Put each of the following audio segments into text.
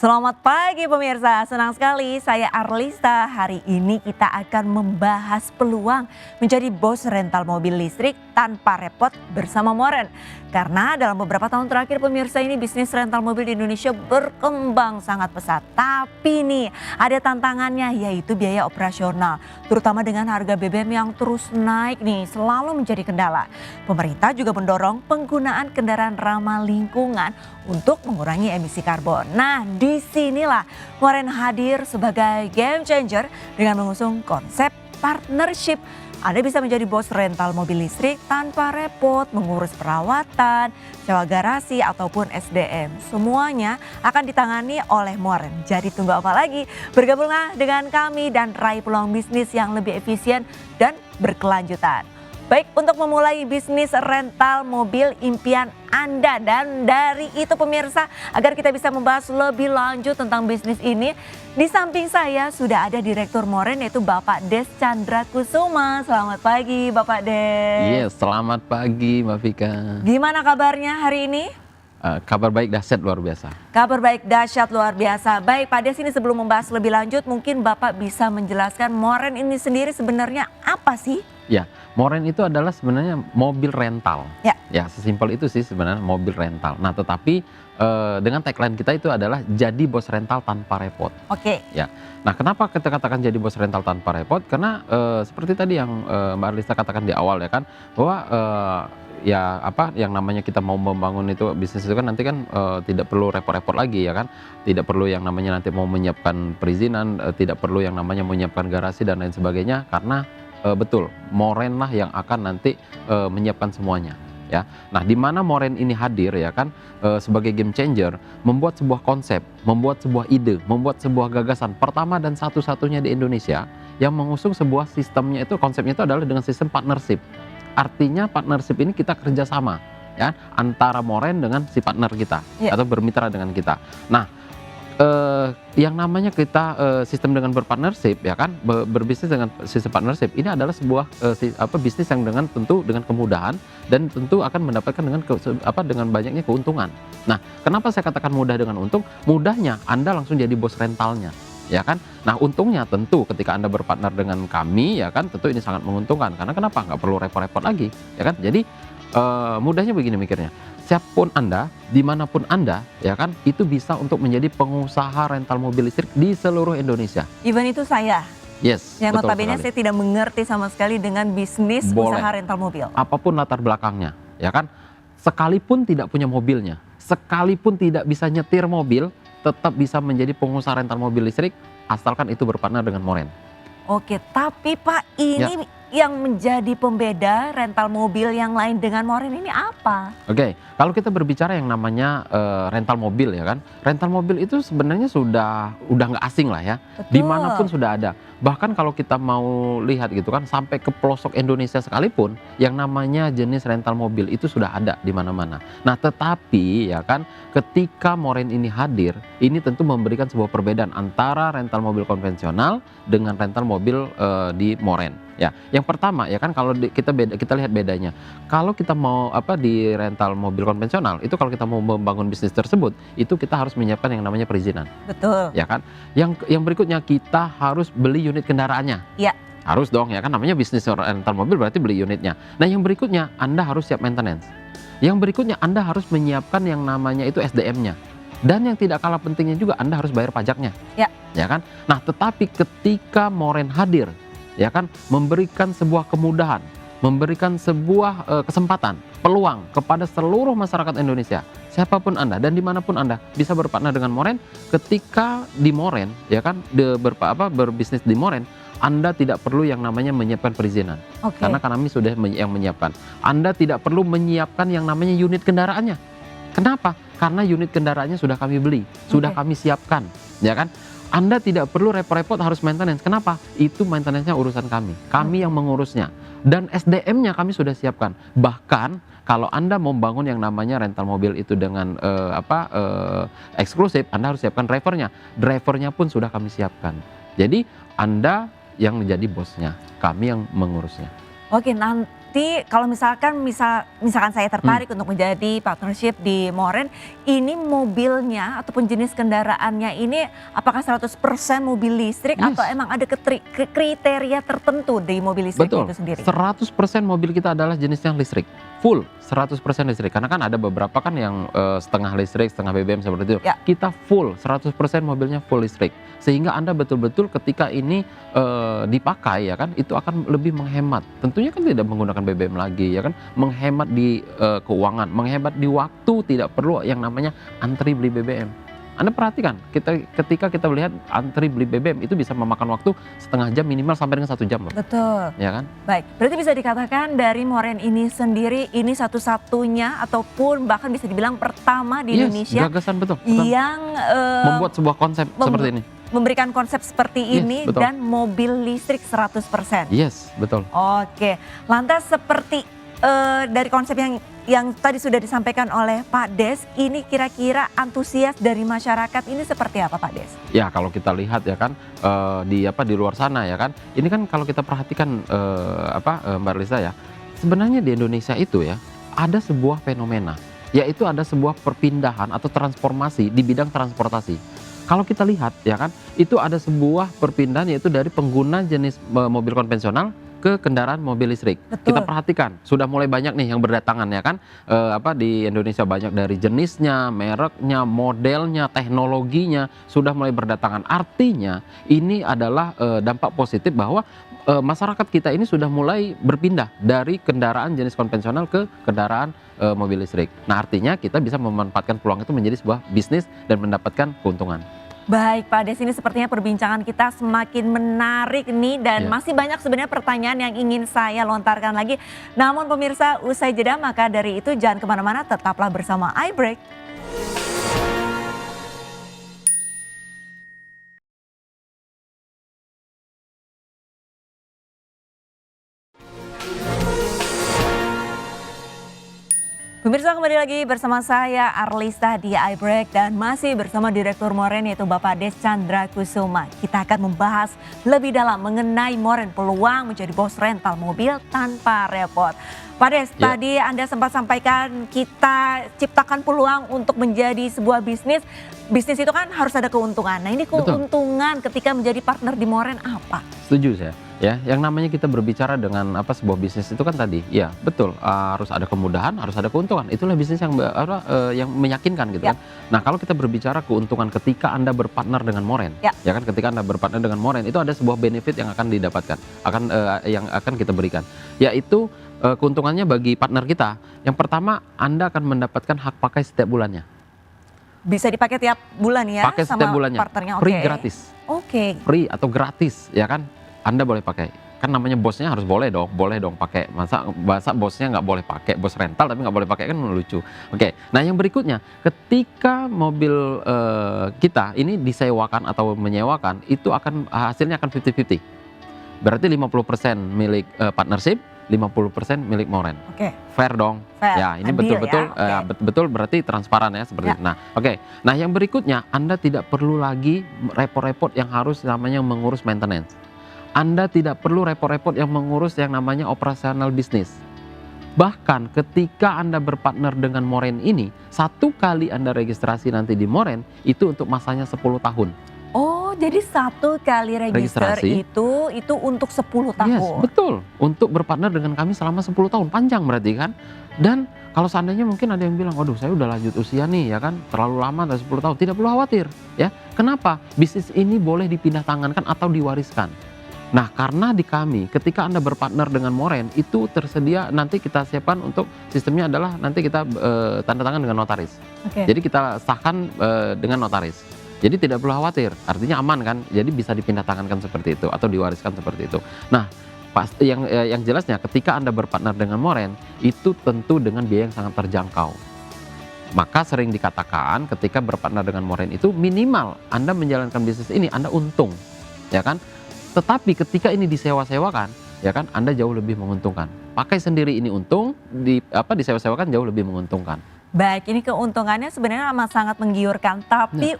Selamat pagi pemirsa, senang sekali saya Arlista. Hari ini kita akan membahas peluang menjadi bos rental mobil listrik tanpa repot bersama Moren. Karena dalam beberapa tahun terakhir pemirsa ini bisnis rental mobil di Indonesia berkembang sangat pesat. Tapi nih ada tantangannya yaitu biaya operasional. Terutama dengan harga BBM yang terus naik nih selalu menjadi kendala. Pemerintah juga mendorong penggunaan kendaraan ramah lingkungan untuk mengurangi emisi karbon. Nah, disinilah Moren hadir sebagai game changer dengan mengusung konsep partnership. Anda bisa menjadi bos rental mobil listrik tanpa repot mengurus perawatan, sewa garasi ataupun SDM. Semuanya akan ditangani oleh Moren. Jadi tunggu apa lagi? Bergabunglah dengan kami dan raih peluang bisnis yang lebih efisien dan berkelanjutan. Baik, untuk memulai bisnis rental mobil impian Anda, dan dari itu pemirsa, agar kita bisa membahas lebih lanjut tentang bisnis ini, di samping saya sudah ada Direktur Moren yaitu Bapak Des Chandra Kusuma. Selamat pagi Bapak Des. Iya, selamat pagi Mbak Vika. Gimana kabarnya hari ini? Kabar baik dahsyat luar biasa. Kabar baik dahsyat luar biasa. Baik Pak Des, ini sebelum membahas lebih lanjut mungkin Bapak bisa menjelaskan Moren ini sendiri sebenarnya apa sih? Ya, Moren itu adalah sebenarnya mobil rental. Ya, sesimpel itu sih sebenarnya mobil rental. Nah, tetapi dengan tagline kita itu adalah jadi bos rental tanpa repot. Oke. Ya. Nah, kenapa kita katakan jadi bos rental tanpa repot? Karena seperti tadi yang Mbak Arlista katakan di awal ya kan, bahwa yang namanya kita mau membangun itu bisnis itu kan nanti kan tidak perlu repot-repot lagi ya kan, tidak perlu yang namanya nanti mau menyiapkan perizinan, tidak perlu yang namanya menyiapkan garasi dan lain sebagainya, karena betul Moren lah yang akan nanti menyiapkan semuanya ya. Nah, di mana Moren ini hadir ya kan sebagai game changer, membuat sebuah konsep, membuat sebuah ide, membuat sebuah gagasan pertama dan satu-satunya di Indonesia yang mengusung sebuah sistemnya, itu konsepnya itu adalah dengan sistem partnership. Artinya partnership ini kita kerjasama ya antara Moren dengan si partner kita atau bermitra dengan kita. Nah, yang namanya kita sistem dengan berpartnership ya kan, berbisnis dengan sistem partnership ini adalah sebuah bisnis yang tentu dengan kemudahan dan tentu akan mendapatkan dengan banyaknya keuntungan. Nah, kenapa saya katakan mudah dengan untung? Mudahnya Anda langsung jadi bos rentalnya ya kan. Nah, untungnya tentu ketika Anda berpartner dengan kami ya kan, tentu ini sangat menguntungkan. Karena kenapa? Nggak perlu repot-repot lagi ya kan. Jadi mudahnya begini mikirnya, siapapun Anda, dimanapun Anda ya kan, itu bisa untuk menjadi pengusaha rental mobil listrik di seluruh Indonesia. Even itu saya. Yes, yang betul notabene sekali. saya tidak mengerti sama sekali dengan bisnis usaha rental mobil. Apapun latar belakangnya ya kan, sekalipun tidak punya mobilnya, sekalipun tidak bisa nyetir mobil, tetap bisa menjadi pengusaha rental mobil listrik asalkan itu berpartner dengan Moren. Oke, tapi Pak, ini yang menjadi pembeda rental mobil yang lain dengan Moren ini apa? Oke, kalau kita berbicara yang namanya rental mobil ya kan, rental mobil itu sebenarnya udah nggak asing lah ya. Betul. Dimanapun sudah ada. Bahkan kalau kita mau lihat gitu kan, sampai ke pelosok Indonesia sekalipun yang namanya jenis rental mobil itu sudah ada di mana-mana. Nah, tetapi ya kan, ketika Moren ini hadir, ini tentu memberikan sebuah perbedaan antara rental mobil konvensional dengan rental mobil di Moren. Ya, yang pertama ya kan, kalau kita lihat bedanya. Kalau kita mau di rental mobil konvensional itu, kalau kita mau membangun bisnis tersebut, itu kita harus menyiapkan yang namanya perizinan. Betul. Ya kan? Yang berikutnya kita harus beli unit kendaraannya. Ya. Harus dong ya kan, namanya bisnis rental mobil berarti beli unitnya. Nah, yang berikutnya Anda harus siap maintenance. Yang berikutnya Anda harus menyiapkan yang namanya itu SDM-nya. Dan yang tidak kalah pentingnya juga Anda harus bayar pajaknya. Ya. Ya kan? Nah, tetapi ketika Moren hadir ya kan, memberikan sebuah kemudahan, memberikan sebuah kesempatan, peluang kepada seluruh masyarakat Indonesia, siapapun Anda dan dimanapun Anda bisa berpartner dengan Moren. Ketika di Moren ya kan, berbisnis di Moren, Anda tidak perlu yang namanya menyiapkan perizinan. Karena kami sudah yang menyiapkan. Anda tidak perlu menyiapkan yang namanya unit kendaraannya. Kenapa? Karena unit kendaraannya sudah kami beli, sudah kami siapkan ya kan. Anda tidak perlu repot-repot harus maintenance. Kenapa? Itu maintenance-nya urusan kami. Kami yang mengurusnya. Dan SDM-nya kami sudah siapkan. Bahkan kalau Anda mau bangun yang namanya rental mobil itu dengan eksklusif, Anda harus siapkan drivernya. Drivernya pun sudah kami siapkan. Jadi Anda yang menjadi bosnya, kami yang mengurusnya. Oke, Berarti kalau misalkan saya tertarik untuk menjadi partnership di Moren, ini mobilnya ataupun jenis kendaraannya ini apakah 100% mobil listrik Yes. atau emang ada kriteria tertentu di mobil listrik Betul, itu sendiri? 100% mobil kita adalah jenisnya listrik, full 100% listrik. Karena kan ada beberapa kan yang setengah listrik, setengah BBM seperti itu. Ya. Kita full 100% mobilnya full listrik. Sehingga Anda betul-betul ketika ini dipakai ya kan, itu akan lebih menghemat. Tentunya kan tidak menggunakan BBM lagi ya kan, menghemat di keuangan, menghemat di waktu, tidak perlu yang namanya antri beli BBM. Anda perhatikan, ketika kita melihat antri beli BBM itu bisa memakan waktu setengah jam minimal sampai dengan 1 jam loh. Betul. Ya kan? Baik, berarti bisa dikatakan dari Moren ini sendiri ini satu-satunya ataupun bahkan bisa dibilang pertama di Yes, Indonesia gagasan betul. yang Membuat sebuah konsep seperti ini. memberikan konsep seperti Yes, ini betul. dan mobil listrik 100%. Yes, betul. Oke, lantas seperti dari konsep yang tadi sudah disampaikan oleh Pak Des, ini kira-kira antusias dari masyarakat ini seperti apa Pak Des? Ya kalau kita lihat ya kan di luar sana ya kan, ini kan kalau kita perhatikan Mbak Lisa ya, sebenarnya di Indonesia itu ya ada sebuah fenomena, yaitu ada sebuah perpindahan atau transformasi di bidang transportasi. Kalau kita lihat ya kan, itu ada sebuah perpindahan yaitu dari pengguna jenis mobil konvensional ke kendaraan mobil listrik. Betul. Kita perhatikan sudah mulai banyak nih yang berdatangan ya kan, di Indonesia banyak dari jenisnya, mereknya, modelnya, teknologinya sudah mulai berdatangan. Artinya ini adalah dampak positif bahwa masyarakat kita ini sudah mulai berpindah dari kendaraan jenis konvensional ke kendaraan mobil listrik. Nah artinya kita bisa memanfaatkan peluang itu menjadi sebuah bisnis dan mendapatkan keuntungan. Baik Pak Des, ini sepertinya perbincangan kita semakin menarik nih dan Ya. masih banyak sebenarnya pertanyaan yang ingin saya lontarkan lagi. Namun pemirsa, usai jeda maka dari itu jangan kemana-mana, tetaplah bersama iBreak. Pemirsa, kembali lagi bersama saya Arlista di iBreak dan masih bersama Direktur Moren yaitu Bapak Des Chandra Kusuma. Kita akan membahas lebih dalam mengenai Moren, peluang menjadi bos rental mobil tanpa repot. Pak Des, Ya. tadi Anda sempat sampaikan kita ciptakan peluang untuk menjadi sebuah bisnis. Bisnis itu kan harus ada keuntungan. Nah ini Betul. keuntungan ketika menjadi partner di Moren apa? Setuju saya. Ya, yang namanya kita berbicara dengan sebuah bisnis itu kan tadi, ya betul, harus ada kemudahan, harus ada keuntungan. Itulah bisnis yang meyakinkan gitu Ya. kan. Nah kalau kita berbicara keuntungan ketika Anda berpartner dengan Moren, Ya. ya kan, ketika Anda berpartner dengan Moren itu ada sebuah benefit yang akan didapatkan, yang akan kita berikan, yaitu keuntungannya bagi partner kita. Yang pertama, Anda akan mendapatkan hak pakai setiap bulannya, Bisa dipakai tiap bulan ya pakai sama setiap bulannya, partnernya. free Oke. gratis. Oke. Free atau gratis ya kan, Anda boleh pakai. Kan namanya bosnya harus boleh dong pakai. Masa bosnya nggak boleh pakai, bos rental tapi nggak boleh pakai, kan lucu. Oke, nah yang berikutnya, ketika mobil kita ini disewakan atau menyewakan, itu hasilnya akan 50-50. Berarti 50% milik partnership, 50% milik Moren. Oke. Fair dong. Fair, Ya, ini adil betul-betul ya, oke. betul berarti transparan ya seperti Ya. itu. Nah, oke. Nah, yang berikutnya, Anda tidak perlu lagi repot-repot yang harus namanya mengurus maintenance. Anda tidak perlu repot-repot yang mengurus yang namanya operasional bisnis. Bahkan ketika Anda berpartner dengan Moren ini, 1 kali Anda registrasi nanti di Moren itu untuk masanya 10 tahun. Oh, jadi 1 kali register Registrasi. itu untuk 10 Yes, tahun. betul. Untuk berpartner dengan kami selama 10 tahun, panjang berarti kan. Dan kalau seandainya mungkin ada yang bilang, waduh saya udah lanjut usia nih ya kan, terlalu lama dari 10 tahun. Tidak perlu khawatir ya. Kenapa? Bisnis ini boleh dipindah tangankan atau diwariskan. Nah karena di kami ketika Anda berpartner dengan Moren itu tersedia, nanti kita siapkan untuk sistemnya adalah nanti kita tanda tangan dengan notaris. Oke. Jadi kita sahkan dengan notaris. Jadi tidak perlu khawatir, artinya aman kan. Jadi bisa dipindah tangankan seperti itu atau diwariskan seperti itu. Nah pasti yang jelasnya ketika Anda berpartner dengan Moren itu tentu dengan biaya yang sangat terjangkau. Maka sering dikatakan ketika berpartner dengan Moren itu minimal Anda menjalankan bisnis ini Anda untung, ya kan? Tetapi ketika ini disewa-sewakan, ya kan, Anda jauh lebih menguntungkan. Pakai sendiri ini untung, disewa-sewakan jauh lebih menguntungkan. Baik, ini keuntungannya sebenarnya amat sangat menggiurkan, tapi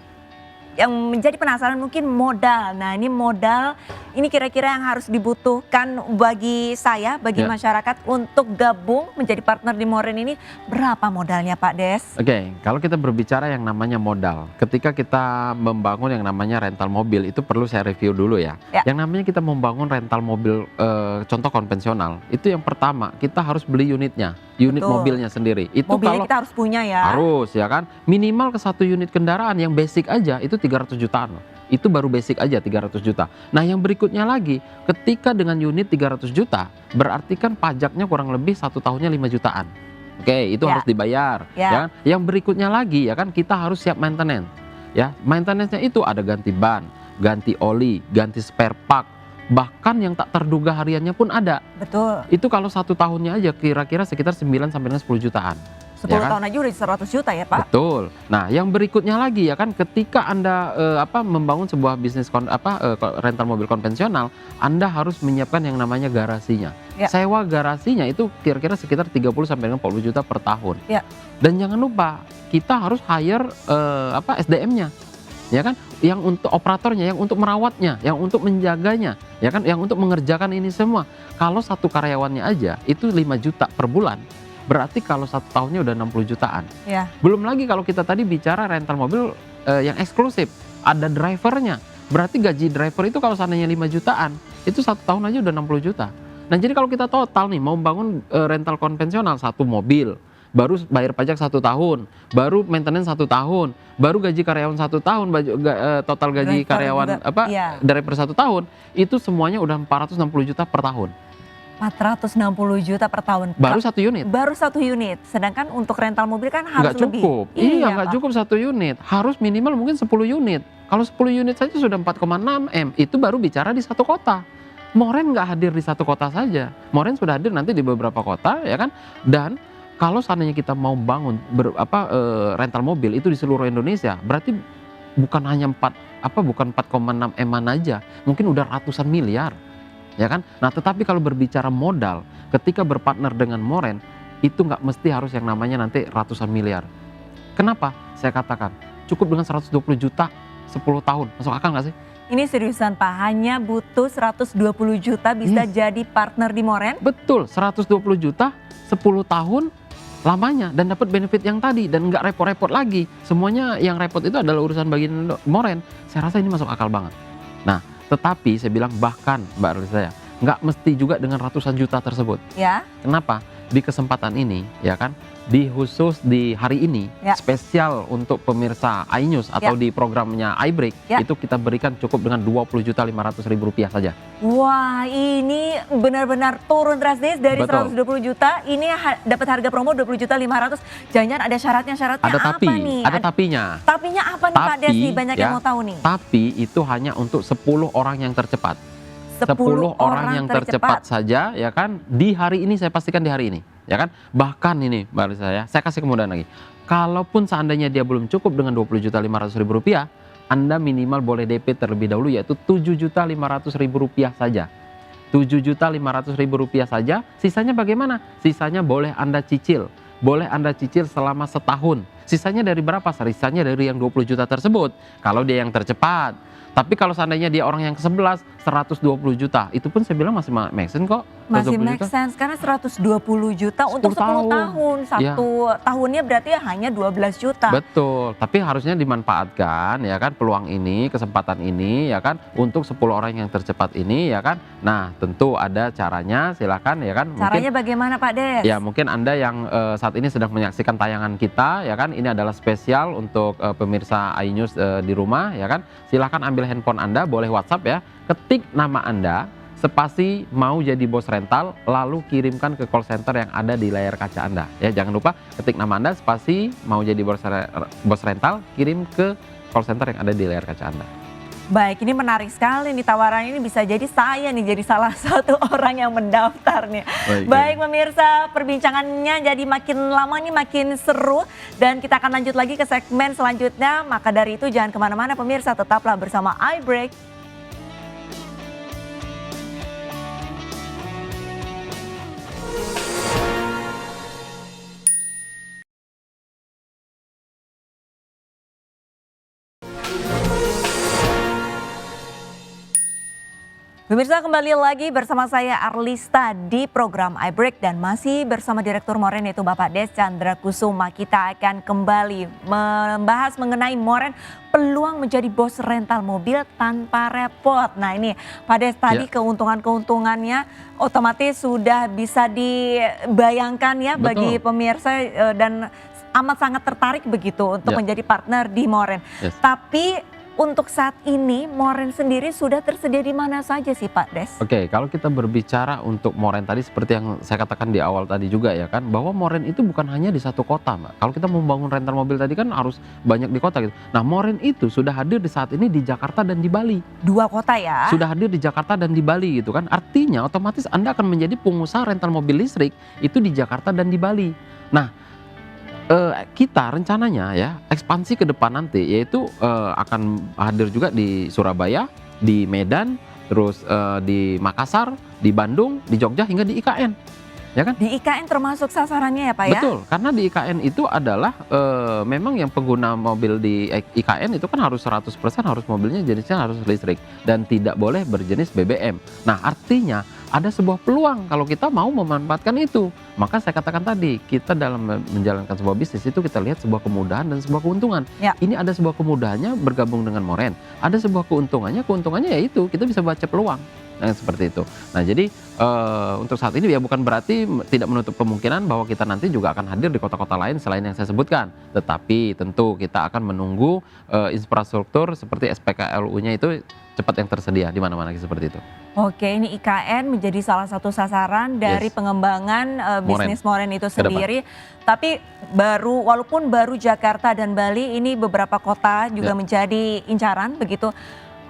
yang menjadi penasaran mungkin modal. Nah ini modal, ini kira-kira yang harus dibutuhkan bagi saya, bagi Ya. masyarakat untuk gabung menjadi partner di Moren ini, berapa modalnya Pak Des? Oke, kalau kita berbicara yang namanya modal, ketika kita membangun yang namanya rental mobil, itu perlu saya review dulu ya. Ya. Yang namanya kita membangun rental mobil, contoh konvensional, itu yang pertama kita harus beli unitnya, unit Betul. mobilnya sendiri. Itu Mobilnya kalau kita harus punya ya. harus ya kan, minimal ke satu unit kendaraan yang basic aja itu 300 jutaan loh. Itu baru basic aja 300 juta. Nah yang berikutnya lagi, ketika dengan unit 300 juta, berarti kan pajaknya kurang lebih 1 tahunnya 5 jutaan. Oke, itu Ya. harus dibayar. Ya. Ya. Yang berikutnya lagi ya kan, kita harus siap maintenance. Ya, maintenance-nya itu ada ganti ban, ganti oli, ganti spare part, bahkan yang tak terduga hariannya pun ada. Betul. Itu kalau 1 tahunnya aja kira-kira sekitar 9 sampai dengan 10 jutaan. 10 Ya kan? tahun aja udah 100 juta ya Pak. Betul. Nah, yang berikutnya lagi ya kan, ketika Anda membangun sebuah bisnis rental mobil konvensional, Anda harus menyiapkan yang namanya garasinya. Ya. Sewa garasinya itu kira-kira sekitar 30 sampai dengan 40 juta per tahun. Ya. Dan jangan lupa, kita harus hire SDM-nya. Ya kan? Yang untuk operatornya, yang untuk merawatnya, yang untuk menjaganya, ya kan? Yang untuk mengerjakan ini semua. Kalau satu karyawannya aja itu 5 juta per bulan. Berarti kalau 1 tahunnya udah 60 jutaan. Ya. Belum lagi kalau kita tadi bicara rental mobil yang eksklusif, ada drivernya. Berarti gaji driver itu kalau seandainya 5 jutaan, itu 1 tahun aja udah 60 juta. Nah jadi kalau kita total nih mau bangun rental konvensional, 1 mobil, baru bayar pajak 1 tahun, baru maintenance 1 tahun, baru gaji karyawan 1 tahun, total gaji Driver karyawan juga, iya. driver 1 tahun, itu semuanya udah 460 juta per tahun. 460 juta per tahun. Baru 1 unit. Baru 1 unit. Sedangkan untuk rental mobil kan harus Nggak lebih. cukup. Iya, nggak Pak. cukup 1 unit. Harus minimal mungkin 10 unit. Kalau 10 unit saja sudah 4,6 M. Itu baru bicara di 1 kota. Moren nggak hadir di 1 kota saja. Moren sudah hadir nanti di beberapa kota, ya kan? Dan kalau seandainya kita mau bangun rental mobil itu di seluruh Indonesia, berarti bukan hanya 4,6 M-an aja. Mungkin udah ratusan miliar. Ya kan? Nah, tetapi kalau berbicara modal, ketika berpartner dengan Moren, itu nggak mesti harus yang namanya nanti ratusan miliar. Kenapa? Saya katakan, cukup dengan 120 juta 10 tahun. Masuk akal nggak sih? Ini seriusan Pak, hanya butuh 120 juta bisa jadi partner di Moren? Betul, 120 juta 10 tahun lamanya dan dapat benefit yang tadi dan nggak repot-repot lagi. Semuanya yang repot itu adalah urusan bagian Moren. Saya rasa ini masuk akal banget. Nah, tetapi saya bilang bahkan Mbak Arlista ya, nggak mesti juga dengan ratusan juta tersebut. Ya. Kenapa? Di kesempatan ini, ya kan, khusus di hari ini, Ya. spesial untuk pemirsa iNews atau di programnya iBreak, Ya. itu kita berikan cukup dengan 20.500.000 rupiah saja. Wah, ini benar-benar turun drastis dari Betul. 120 juta, ini dapat harga promo 20.500.000. Jangan ada syaratnya Ada apa tapi, nih? ada tapinya. Tapinya apa nih Pak Des nih? Banyak yang ya, mau tahu nih. Tapi itu hanya untuk 10 orang yang tercepat. 10 orang yang tercepat saja, ya kan, di hari ini, saya pastikan di hari ini, ya kan. Bahkan ini Mbak Arlista ya, saya kasih kemudahan lagi. Kalaupun seandainya dia belum cukup dengan 20.500.000 rupiah, Anda minimal boleh DP terlebih dahulu, yaitu 7.500.000 rupiah saja. 7.500.000 rupiah saja. Sisanya bagaimana? Sisanya boleh Anda cicil. Boleh Anda cicil selama setahun. Sisanya dari berapa? Sisanya dari yang 20 juta tersebut. Kalau dia yang tercepat. Tapi kalau seandainya dia orang yang ke-11, 120 juta. Itu pun saya bilang masih make sense kok. Masih 120 make juta. sense karena 120 juta untuk 10 tahun. Ya. Satu tahunnya berarti hanya 12 juta. Betul, tapi harusnya dimanfaatkan ya kan peluang ini, kesempatan ini ya kan untuk 10 orang yang tercepat ini ya kan. Nah, tentu ada caranya, silakan ya kan. Caranya bagaimana Pak Des? Ya, mungkin Anda yang saat ini sedang menyaksikan tayangan kita ya kan, ini adalah spesial untuk pemirsa iNews di rumah ya kan. Silakan ambil handphone Anda, boleh WhatsApp ya. Ketik nama Anda, spasi mau jadi bos rental, lalu kirimkan ke call center yang ada di layar kaca Anda. Ya, jangan lupa ketik nama Anda, spasi mau jadi bos rental, kirim ke call center yang ada di layar kaca Anda. Baik, ini menarik sekali nih tawaran ini, bisa jadi saya nih jadi salah satu orang yang mendaftar nih. Baik pemirsa, perbincangannya jadi makin lama nih makin seru dan kita akan lanjut lagi ke segmen selanjutnya. Maka dari itu jangan kemana-mana pemirsa, tetaplah bersama iBreak. Pemirsa, kembali lagi bersama saya Arlista di program iBreak dan masih bersama Direktur Moren yaitu Bapak Des Chandra Kusuma. Kita akan kembali membahas mengenai Moren peluang menjadi bos rental mobil tanpa repot. Nah ini Pak Des tadi keuntungan-keuntungannya otomatis sudah bisa dibayangkan ya bagi pemirsa dan amat sangat tertarik begitu untuk menjadi partner di Moren. Tapi untuk saat ini Moren sendiri sudah tersedia di mana saja sih Pak Des? Oke, kalau kita berbicara untuk Moren tadi seperti yang saya katakan di awal tadi juga ya kan, bahwa Moren itu bukan hanya di satu kota Mbak. Kalau kita membangun rental mobil tadi kan harus banyak di kota gitu. Nah Moren itu sudah hadir di saat ini di Jakarta dan di Bali. 2 kota ya? Sudah hadir di Jakarta dan di Bali gitu kan. Artinya otomatis Anda akan menjadi pengusaha rental mobil listrik itu di Jakarta dan di Bali. Nah kita rencananya ya ekspansi ke depan nanti yaitu akan hadir juga di Surabaya, di Medan, terus di Makassar, di Bandung, di Jogja hingga di IKN, ya kan? Di IKN termasuk sasarannya ya Pak ya? Betul, karena di IKN itu adalah memang yang pengguna mobil di IKN itu kan harus 100% harus mobilnya jenisnya harus listrik dan tidak boleh berjenis BBM. Nah artinya ada sebuah peluang kalau kita mau memanfaatkan itu. Maka saya katakan tadi, kita dalam menjalankan sebuah bisnis itu kita lihat sebuah kemudahan dan sebuah keuntungan. Ya. Ini ada sebuah kemudahannya bergabung dengan Moren. Ada sebuah keuntungannya yaitu kita bisa baca peluang. Nah, seperti itu. Nah, jadi untuk saat ini ya bukan berarti tidak menutup kemungkinan bahwa kita nanti juga akan hadir di kota-kota lain selain yang saya sebutkan. Tetapi tentu kita akan menunggu infrastruktur seperti SPKLU-nya itu cepat yang tersedia di mana-mana seperti itu. Oke, ini IKN menjadi salah satu sasaran dari pengembangan bisnis Moren itu sendiri. Tapi walaupun baru Jakarta dan Bali, ini beberapa kota juga menjadi incaran begitu.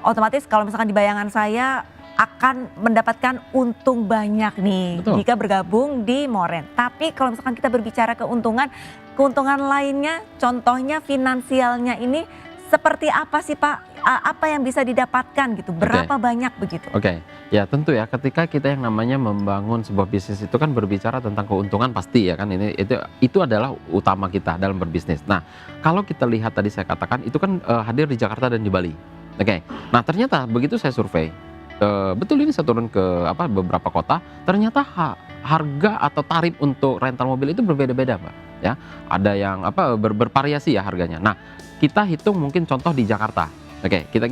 Otomatis kalau misalkan di bayangan saya akan mendapatkan untung banyak nih jika bergabung di Moren. Tapi kalau misalkan kita berbicara keuntungan lainnya, contohnya finansialnya ini seperti apa sih Pak? Apa yang bisa didapatkan gitu? Berapa banyak begitu? Oke, ya tentu ya ketika kita yang namanya membangun sebuah bisnis itu kan berbicara tentang keuntungan pasti ya kan itu adalah utama kita dalam berbisnis. Nah kalau kita lihat tadi saya katakan itu kan hadir di Jakarta dan di Bali. Oke, nah ternyata begitu saya survei, betul ini saya turun ke beberapa kota, ternyata harga atau tarif untuk rental mobil itu berbeda-beda Mbak. Ya, ada yang bervariasi ya harganya. Nah kita hitung mungkin contoh di Jakarta. Oke, kita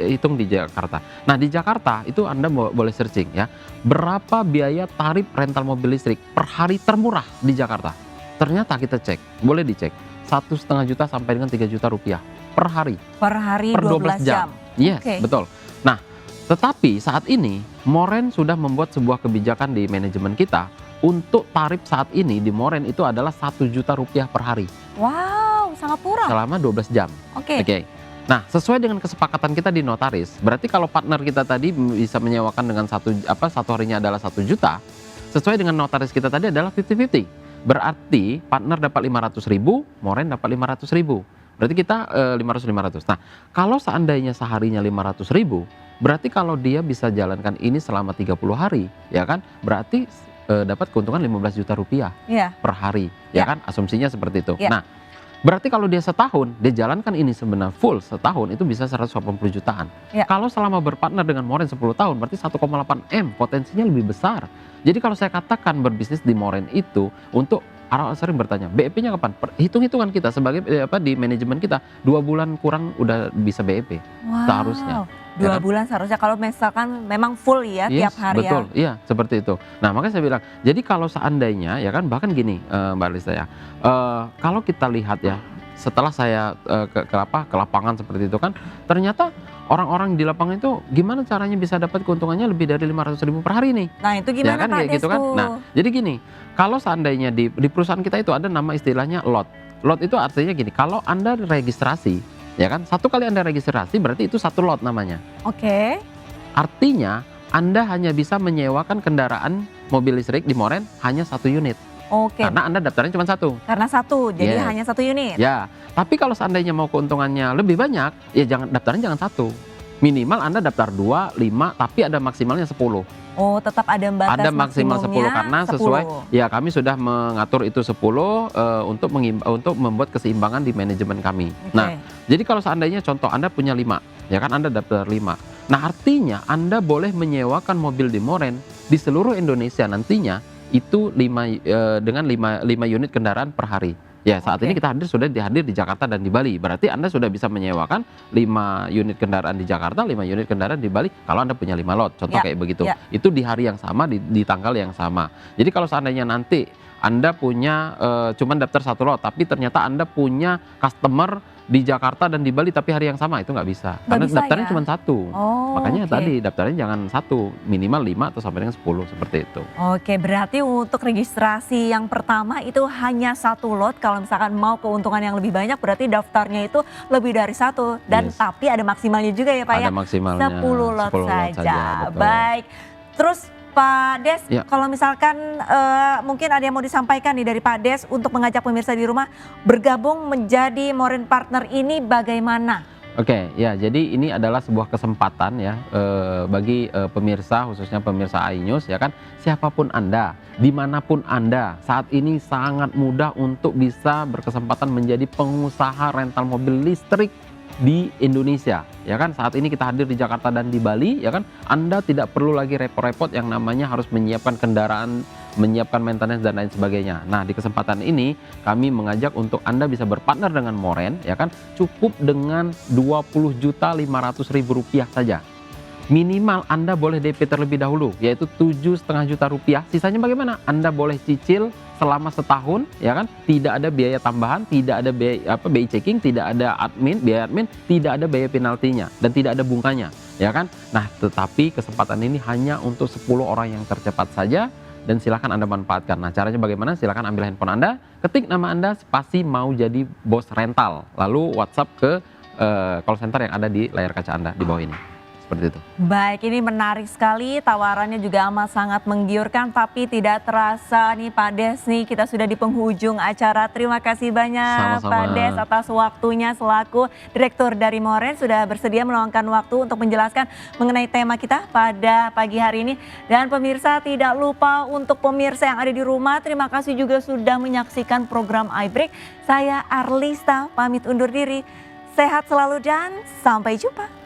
hitung di Jakarta. Nah di Jakarta itu Anda boleh searching ya, berapa biaya tarif rental mobil listrik per hari termurah di Jakarta. Ternyata kita cek, boleh dicek, 1,5 juta sampai dengan 3 juta rupiah per hari. Per hari 12 jam. Yes, betul. Nah tetapi saat ini Moren sudah membuat sebuah kebijakan di manajemen kita untuk tarif saat ini di Moren itu adalah 1 juta rupiah per hari. Wow, sangat murah. Selama 12 jam. Oke. Nah, sesuai dengan kesepakatan kita di notaris, berarti kalau partner kita tadi bisa menyewakan dengan satu harinya adalah 1 juta, sesuai dengan notaris kita tadi adalah 50-50. Berarti partner dapat 500.000, Moren dapat 500.000. Berarti kita 500. Nah, kalau seandainya seharinya 500.000, berarti kalau dia bisa jalankan ini selama 30 hari, ya kan? Berarti dapat keuntungan 15 juta rupiah per hari, ya kan? Asumsinya seperti itu. Nah, berarti kalau dia setahun, dia jalankan ini sebenarnya full setahun itu bisa 180 jutaan. Kalau selama berpartner dengan Moren 10 tahun berarti 1,8 M, potensinya lebih besar. Jadi kalau saya katakan berbisnis di Moren itu untuk orang sering bertanya, BEP-nya kapan? Hitung-hitungan kita sebagai di manajemen kita 2 bulan kurang udah bisa BEP. Seharusnya. 2 bulan seharusnya kalau misalkan memang full ya tiap hari. Betul, iya seperti itu. Nah makanya saya bilang, jadi kalau seandainya ya kan bahkan gini Mbak Lista ya, kalau kita lihat ya setelah saya ke lapangan seperti itu kan, ternyata orang-orang di lapangan itu gimana caranya bisa dapat keuntungannya lebih dari 500.000 per hari nih. Nah itu gimana ya kan, Pak kayak gitu kan. Nah jadi gini, kalau seandainya di perusahaan kita itu ada nama istilahnya lot. Lot itu artinya gini, kalau Anda registrasi ya kan, satu kali Anda registrasi berarti itu 1 lot namanya. Oke. Artinya Anda hanya bisa menyewakan kendaraan mobil listrik di Moren hanya 1 unit. Oke. Karena Anda daftarnya cuma 1. Karena 1, jadi hanya 1 unit. Ya, tapi kalau seandainya mau keuntungannya lebih banyak, ya daftarnya jangan 1. Minimal Anda daftar 2, 5, tapi ada maksimalnya 10. Oh, tetap ada batas ada maksimal 10 karena sesuai ya kami sudah mengatur itu 10 untuk membuat keseimbangan di manajemen kami. Nah, jadi kalau seandainya contoh Anda punya 5, ya kan Anda daftar 5. Nah artinya Anda boleh menyewakan mobil di Moren di seluruh Indonesia nantinya itu dengan 5 unit kendaraan per hari. Ya saat Oke. ini kita sudah hadir di Jakarta dan di Bali. Berarti Anda sudah bisa menyewakan 5 unit kendaraan di Jakarta, 5 unit kendaraan di Bali kalau Anda punya 5 lot. Contoh Ya, kayak begitu. ya. Itu di hari yang sama, di tanggal yang sama. Jadi kalau seandainya nanti Anda punya cuman daftar 1 lot, tapi ternyata Anda punya customer di Jakarta dan di Bali tapi hari yang sama, itu nggak bisa. Nggak Karena bisa daftarnya ya? cuma 1. Oh, Makanya oke. tadi daftarnya jangan 1, minimal 5 atau sampai dengan 10 seperti itu. Oke, berarti untuk registrasi yang pertama itu hanya 1 lot. Kalau misalkan mau keuntungan yang lebih banyak berarti daftarnya itu lebih dari 1. Dan Yes. tapi ada maksimalnya juga ya Pak ya? Ada maksimalnya 10 lot 10 lot saja. saja, betul. Baik. Terus Pak Des, Ya. kalau misalkan mungkin ada yang mau disampaikan nih dari Pak Des untuk mengajak pemirsa di rumah bergabung menjadi Moren Partner ini bagaimana? Oke, ya jadi ini adalah sebuah kesempatan ya bagi pemirsa, khususnya pemirsa iNews ya kan, siapapun Anda, dimanapun Anda, saat ini sangat mudah untuk bisa berkesempatan menjadi pengusaha rental mobil listrik di Indonesia ya kan. Saat ini kita hadir di Jakarta dan di Bali ya kan. Anda tidak perlu lagi repot-repot yang namanya harus menyiapkan kendaraan, menyiapkan maintenance dan lain sebagainya. Nah, di kesempatan ini kami mengajak untuk Anda bisa berpartner dengan Moren ya kan, cukup dengan Rp20.500.000 saja. Minimal Anda boleh DP terlebih dahulu, yaitu Rp7,5 juta. Sisanya bagaimana? Anda boleh cicil selama setahun, ya kan? Tidak ada biaya tambahan, tidak ada biaya BI checking, tidak ada biaya admin, tidak ada biaya penaltinya, dan tidak ada bunganya, ya kan? Nah, tetapi kesempatan ini hanya untuk 10 orang yang tercepat saja, dan silakan Anda manfaatkan. Nah, caranya bagaimana? Silakan ambil handphone Anda, ketik nama Anda, spasi mau jadi bos rental, lalu WhatsApp ke call center yang ada di layar kaca Anda di bawah ini. Seperti itu. Baik, ini menarik sekali, tawarannya juga amat sangat menggiurkan, tapi tidak terasa nih Pak Des nih, kita sudah di penghujung acara. Terima kasih banyak Sama-sama. Pak Des atas waktunya selaku Direktur dari Moren, sudah bersedia meluangkan waktu untuk menjelaskan mengenai tema kita pada pagi hari ini. Dan pemirsa, tidak lupa untuk pemirsa yang ada di rumah, terima kasih juga sudah menyaksikan program iBreak. Saya Arlista pamit undur diri, sehat selalu dan sampai jumpa.